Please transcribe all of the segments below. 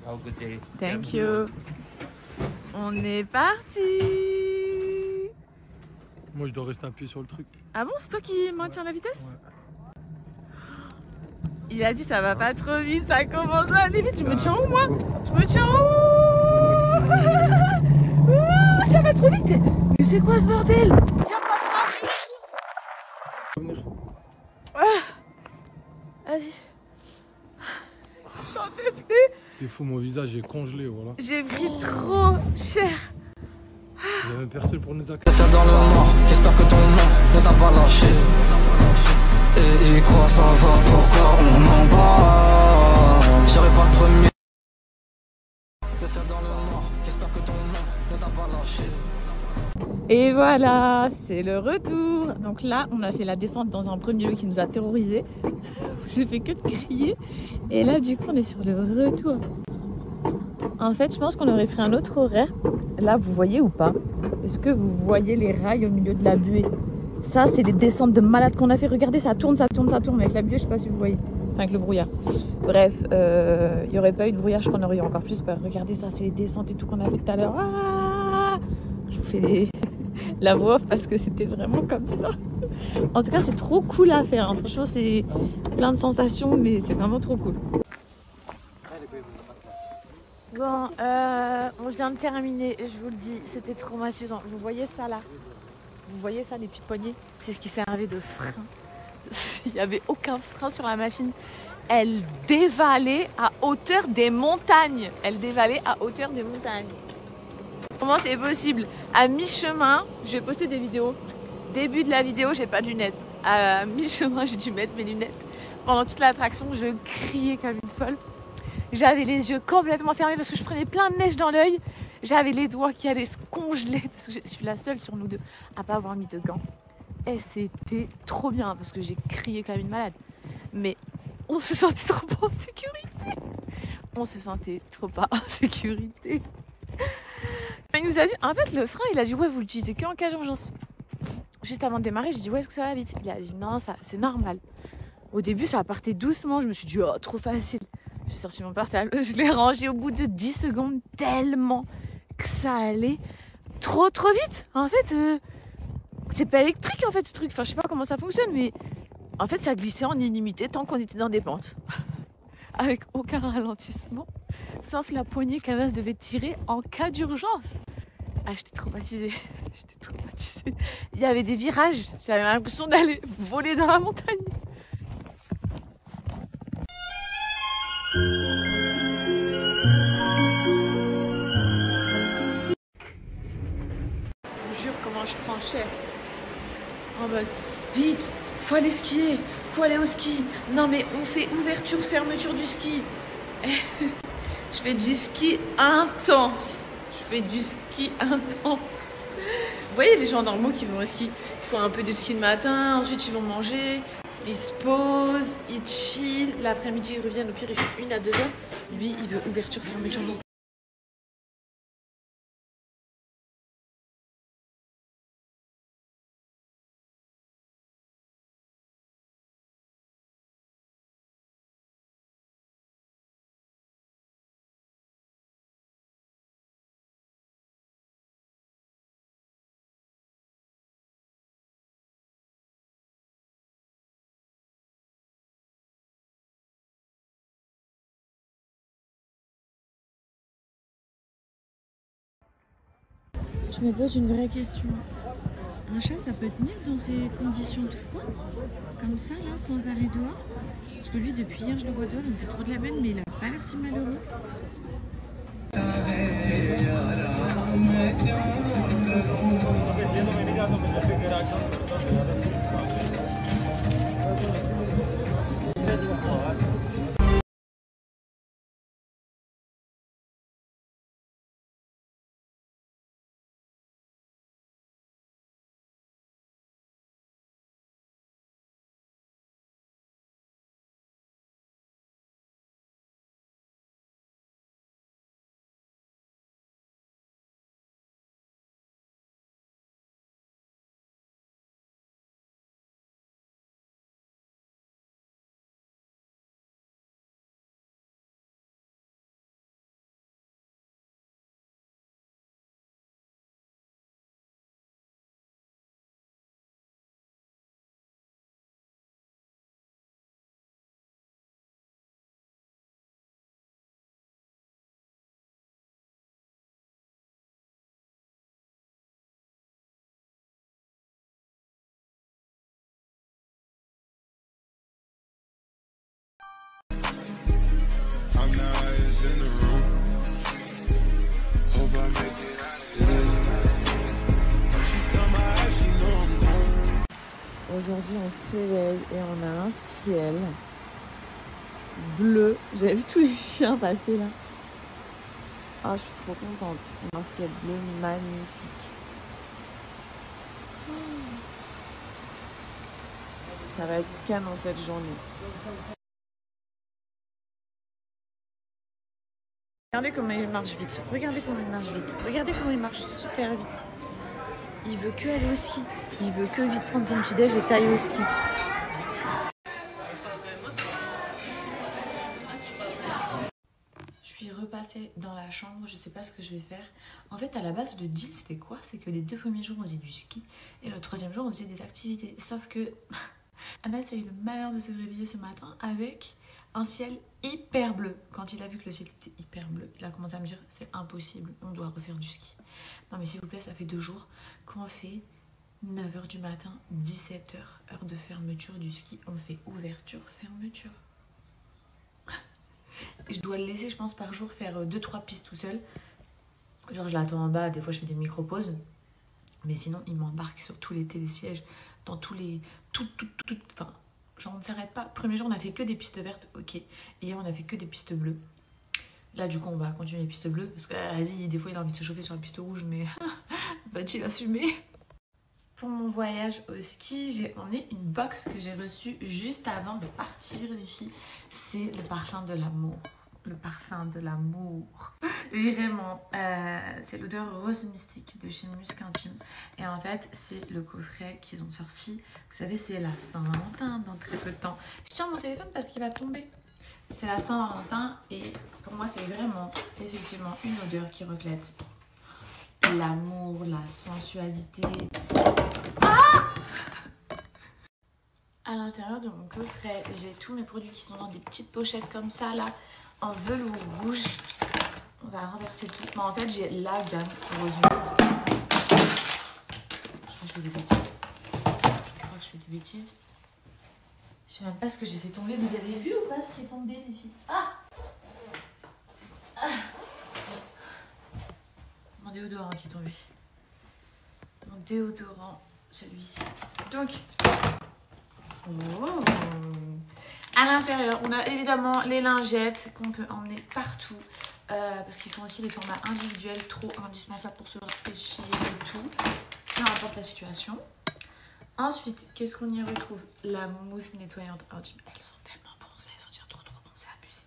Have a good day. Thank you. On est parti. Moi, je dois rester appuyé sur le truc. Ah bon, c'est toi qui maintiens la vitesse? Ouais. Il a dit ça va pas trop vite, ça commence à aller vite. Je me tiens où moi? Je me tiens où? Ah, ça va trop vite. Mais c'est quoi ce bordel? Y'a pas de ceinture et tout. Vas-y. J'en peux plus. T'es fou, mon visage est congelé, voilà. J'ai pris trop cher. Il y avait personne pour nous accueillir. C'est dans le noir, j'espère que ton nom ne t'a pas lâché. Et il croit savoir pourquoi on en bat. J'aurais pas le premier. T'es seul dans le noir, j'espère que ton nom ne t'a pas lâché. Et voilà, c'est le retour. Donc là, on a fait la descente dans un premier lieu qui nous a terrorisés. J'ai fait que de crier. Et là, du coup, on est sur le retour. En fait, je pense qu'on aurait pris un autre horaire. Là, vous voyez ou pas? Est-ce que vous voyez les rails au milieu de la buée? Ça, c'est les descentes de malades qu'on a fait. Regardez, ça tourne, ça tourne, ça tourne. Avec la buée, je sais pas si vous voyez. Enfin, avec le brouillard. Bref, il n'y aurait pas eu de brouillard, je crois qu'on aurait eu encore plus peur. Regardez ça, c'est les descentes et tout qu'on a fait tout à l'heure. Ah, je vous fais la voix off parce que c'était vraiment comme ça. En tout cas, c'est trop cool à faire. Hein. Franchement, c'est plein de sensations, mais c'est vraiment trop cool. Bon, on vient de terminer, je vous le dis, c'était traumatisant. Vous voyez ça là? Vous voyez ça, les petites poignées? C'est ce qui servait de frein. Il n'y avait aucun frein sur la machine. Elle dévalait à hauteur des montagnes. Elle dévalait à hauteur des montagnes. Comment c'est possible? À mi-chemin, je vais poster des vidéos. Début de la vidéo, j'ai pas de lunettes. À mi-chemin, j'ai dû mettre mes lunettes. Pendant toute l'attraction, je criais comme une folle. J'avais les yeux complètement fermés parce que je prenais plein de neige dans l'œil. J'avais les doigts qui allaient se congeler parce que je suis la seule sur nous deux à pas avoir mis de gants. Et c'était trop bien parce que j'ai crié comme une malade. Mais on se sentait trop pas en sécurité. On se sentait trop pas en sécurité. Il nous a dit, en fait, le frein, il a dit, ouais, vous l'utilisez qu'en cas d'urgence. Juste avant de démarrer, j'ai dit, ouais, est-ce que ça va vite? Il a dit, non, ça, c'est normal. Au début, ça partait doucement. Je me suis dit, oh, trop facile. J'ai sorti mon portable, je l'ai rangé au bout de 10 secondes tellement que ça allait trop vite. En fait, c'est pas électrique en fait ce truc. Enfin, je sais pas comment ça fonctionne, mais en fait, ça glissait en illimité tant qu'on était dans des pentes. Avec aucun ralentissement, sauf la poignée qu'Anas devait tirer en cas d'urgence. Ah, j'étais traumatisée. J'étais traumatisée. Il y avait des virages, j'avais l'impression d'aller voler dans la montagne. Je vous jure comment je prends cher. En mode, vite, faut aller skier, faut aller au ski. Non mais on fait ouverture, fermeture du ski. Je fais du ski intense. Je fais du ski intense. Vous voyez les gens normaux qui vont au ski, ils font un peu de ski le matin, ensuite ils vont manger, ils se posent, ils chill, l'après-midi ils reviennent, au pire ils font 1 à 2 heures. Lui il veut ouverture, fermeture du ski. Je me pose une vraie question. Un chat, ça peut tenir dans ces conditions de froid? Comme ça, là, sans arrêt dehors? Parce que lui, depuis hier, je le vois dehors, il me fait trop de la peine, mais il a pas l'air si malheureux. aujourd'hui on se réveille et on a un ciel bleu. J'avais vu tous les chiens passer là. Ah, je suis trop contente. Un ciel bleu magnifique. Ça va être canon cette journée. Regardez comment il marche vite. Regardez comment il marche vite. Regardez comment il marche super vite. Il veut que aller au ski. Il veut que vite prendre son petit déj et tailler au ski. Je suis repassée dans la chambre. Je sais pas ce que je vais faire. En fait, à la base, le deal, c'était quoi? C'est que les 2 premiers jours, on faisait du ski. Et le 3e jour, on faisait des activités. Sauf que Anas a eu le malheur de se réveiller ce matin avec un ciel hyper bleu. Quand il a vu que le ciel était hyper bleu, il a commencé à me dire c'est impossible, on doit refaire du ski. Non mais s'il vous plaît, ça fait 2 jours qu'on fait 9h du matin, 17h, heure de fermeture du ski. On fait ouverture, fermeture. Je dois le laisser, je pense, par jour faire 2-3 pistes tout seul. Genre je l'attends en bas, des fois je fais des micro-pauses. Mais sinon, il m'embarque sur tous les télésièges, dans tous les... Enfin, genre on ne s'arrête pas. Premier jour, on a fait que des pistes vertes, ok. Et hier, on a fait que des pistes bleues. Là, du coup, on va continuer les pistes bleues. Parce que, vas-y, des fois, il a envie de se chauffer sur la piste rouge, mais va-t-il assumer? Pour mon voyage au ski, j'ai emmené une box que j'ai reçue juste avant de partir, les filles. C'est le parfum de l'amour. Le parfum de l'amour. Vraiment, c'est l'odeur rose mystique de chez Musc Intime. Et en fait, c'est le coffret qu'ils ont sorti. Vous savez, c'est la Saint-Valentin dans très peu de temps. Je tiens mon téléphone parce qu'il va tomber. C'est la Saint-Valentin et pour moi, c'est vraiment, effectivement, une odeur qui reflète l'amour, la sensualité. Ah! À l'intérieur de mon coffret, j'ai tous mes produits qui sont dans des petites pochettes comme ça, là, en velours rouge. On va renverser tout. Mais en fait, j'ai la gamme rose mystique. Je crois que je fais des bêtises. Je sais même pas ce que j'ai fait tomber. Vous avez vu ou pas ce qui est tombé, les filles? Ah! Mon déodorant qui est tombé. Mon déodorant, celui-ci. Donc, oh. À l'intérieur, on a évidemment les lingettes qu'on peut emmener partout. Parce qu'ils font aussi les formats individuels, trop indispensables pour se rafraîchir et tout. Peu importe la situation. Ensuite, qu'est-ce qu'on y retrouve? La mousse nettoyante intime. Elles sont tellement bonnes, vous allez sentir trop bon, c'est abusé.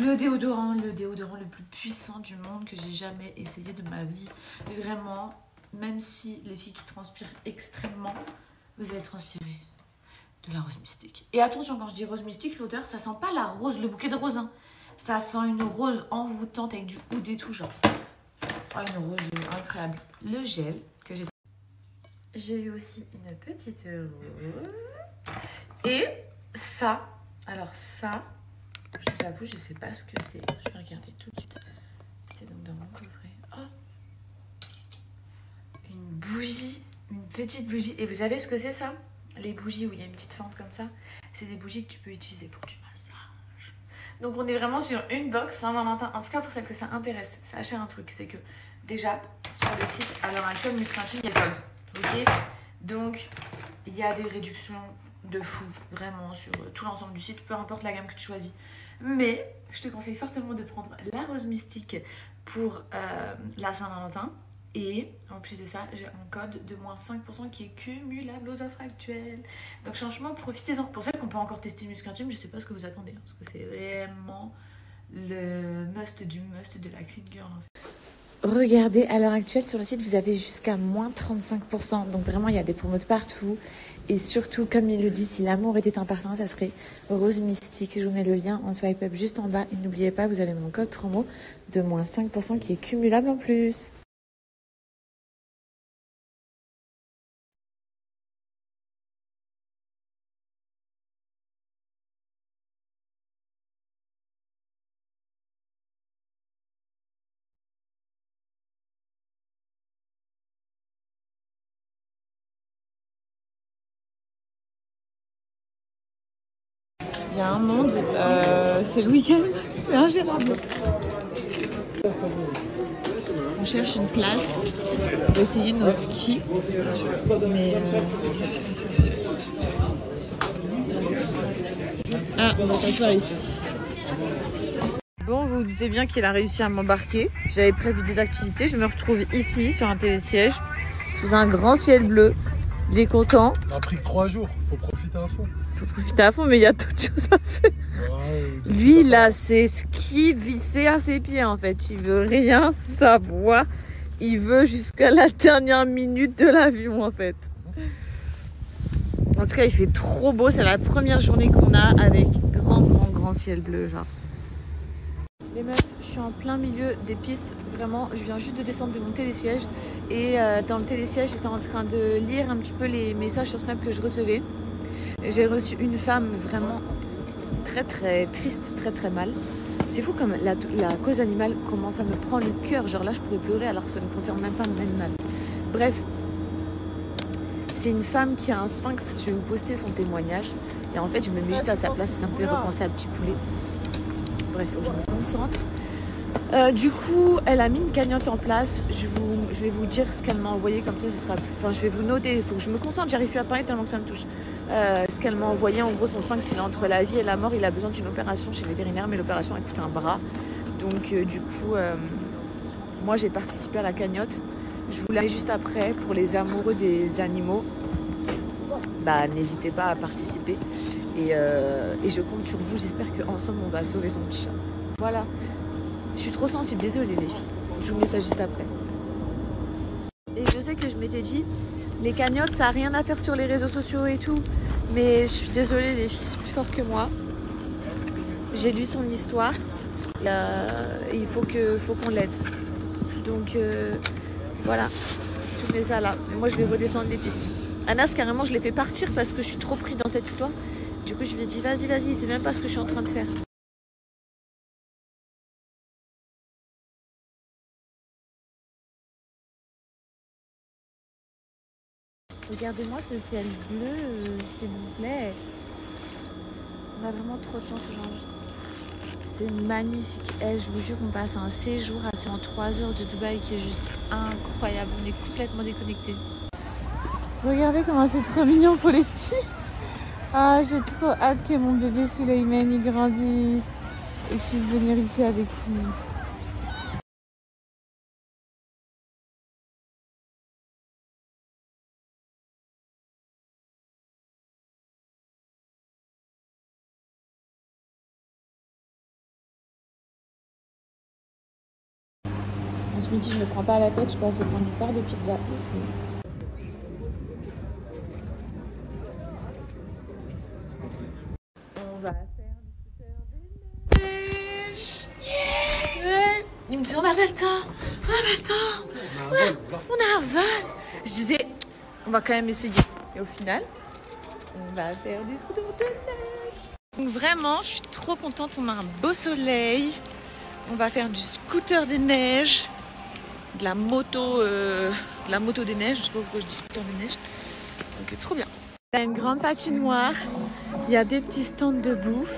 Le déodorant le plus puissant du monde que j'ai jamais essayé de ma vie. Vraiment, même si les filles qui transpirent extrêmement, vous allez transpirer de la rose mystique. Et attention, quand je dis rose mystique, l'odeur, ça sent pas la rose, le bouquet de rose. Hein. Ça sent une rose envoûtante avec du oud et tout, genre. Oh, une rose incroyable. Le gel que j'ai. J'ai eu aussi une petite rose. Et ça, alors ça, je vous avoue, je sais pas ce que c'est. Je vais regarder tout de suite. C'est donc dans mon coffret. Oh, une bougie, une petite bougie. Et vous savez ce que c'est ça? Les bougies où il y a une petite fente comme ça, c'est des bougies que tu peux utiliser pour du massage. Donc on est vraiment sur une box Saint-Valentin. En tout cas pour celles que ça intéresse. Sachez un truc, c'est que déjà sur le site à l'heure actuelle Musc Intime, il y a soldes. Ok, donc il y a des réductions de fou vraiment sur tout l'ensemble du site, peu importe la gamme que tu choisis. Mais je te conseille fortement de prendre la rose mystique pour la Saint-Valentin. Et en plus de ça, j'ai un code de moins 5% qui est cumulable aux offres actuelles. Donc franchement, profitez-en. Pour ça qu'on peut encore tester Musc Intime, je sais pas ce que vous attendez. Hein, parce que c'est vraiment le must du must de la clean girl en fait. Regardez, à l'heure actuelle sur le site, vous avez jusqu'à moins 35%. Donc vraiment, il y a des promos de partout. Et surtout, comme il le dit, si l'amour était un parfum, ça serait rose mystique. Je vous mets le lien en swipe up juste en bas. Et n'oubliez pas, vous avez mon code promo de moins 5% qui est cumulable en plus. Il y a un monde, c'est le week-end, c'est ingérable. On cherche une place pour essayer nos skis. Mais ah, on va s'asseoir ici. Bon, vous vous doutez bien qu'il a réussi à m'embarquer. J'avais prévu des activités. Je me retrouve ici sur un télésiège, sous un grand ciel bleu. Il est content. On a pris que 3 jours, faut profiter à fond. Faut profiter à fond, mais il y a d'autres choses à faire. Ouais, Lui, il a ses skis vissés à ses pieds en fait. Il veut rien savoir. Il veut jusqu'à la dernière minute de l'avion en fait. En tout cas, il fait trop beau. C'est la première journée qu'on a avec grand ciel bleu, genre. Les meufs, je suis en plein milieu des pistes. Vraiment, je viens juste de descendre de mon télésiège. Et dans le télésiège, j'étais en train de lire un petit peu les messages sur Snap que je recevais. J'ai reçu une femme vraiment très triste, très mal. C'est fou comme la cause animale commence à me prendre le cœur. Genre là, je pourrais pleurer alors que ça ne concerne même pas mon animal. Bref, c'est une femme qui a un sphinx. Je vais vous poster son témoignage. Et en fait, je me mets juste à sa place et ça me fait repenser à Petit Poulet. Bref, il faut que je me concentre. Du coup, elle a mis une cagnotte en place. Je vais vous dire ce qu'elle m'a envoyé, comme ça, ce sera plus. Enfin, je vais vous noter. Il faut que je me concentre. J'arrive plus à parler tellement que ça me touche. Ce qu'elle m'a envoyé, en gros, son sphinx, il est entre la vie et la mort. Il a besoin d'une opération chez le vétérinaire, mais l'opération a coûté un bras. Donc, du coup, moi, j'ai participé à la cagnotte. Je vous la mets juste après pour les amoureux des animaux. Bah, n'hésitez pas à participer. Et je compte sur vous. J'espère qu'ensemble, on va sauver son petit chat. Voilà. Je suis trop sensible, désolée les filles. Je vous mets ça juste après. Et je sais que je m'étais dit, les cagnottes, ça n'a rien à faire sur les réseaux sociaux et tout. Mais je suis désolée les filles, c'est plus fort que moi. J'ai lu son histoire. Et il faut qu'on l'aide. Donc voilà, je mets ça là. Mais moi je vais redescendre les pistes. Anas, carrément, je l'ai fait partir parce que je suis trop pris dans cette histoire. Du coup, je lui ai dit, vas-y, c'est même pas ce que je suis en train de faire. Regardez-moi ce ciel bleu, s'il vous plaît. On a vraiment trop de chance aujourd'hui. C'est magnifique. Je vous jure qu'on passe un séjour assez en 3 heures de Dubaï qui est juste incroyable. On est complètement déconnectés. Regardez comment c'est trop mignon pour les petits. Ah, j'ai trop hâte que mon bébé Suleiman il grandisse et que je puisse venir ici avec lui. Ce midi, je me prends pas à la tête, je passe prendre une part de pizza ici. On va faire du scooter de neige. Yeah. Il me dit on avait le temps, on a un van. Je disais on va quand même essayer. Et au final, on va faire du scooter de neige. Donc vraiment, je suis trop contente, on a un beau soleil. On va faire du scooter de neige. De la moto des neiges, je sais pas pourquoi je dis scooter de neige. Donc trop bien. Il y a une grande patinoire, il y a des petits stands de bouffe.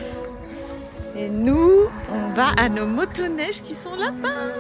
Et nous, on va à nos motoneiges qui sont là-bas.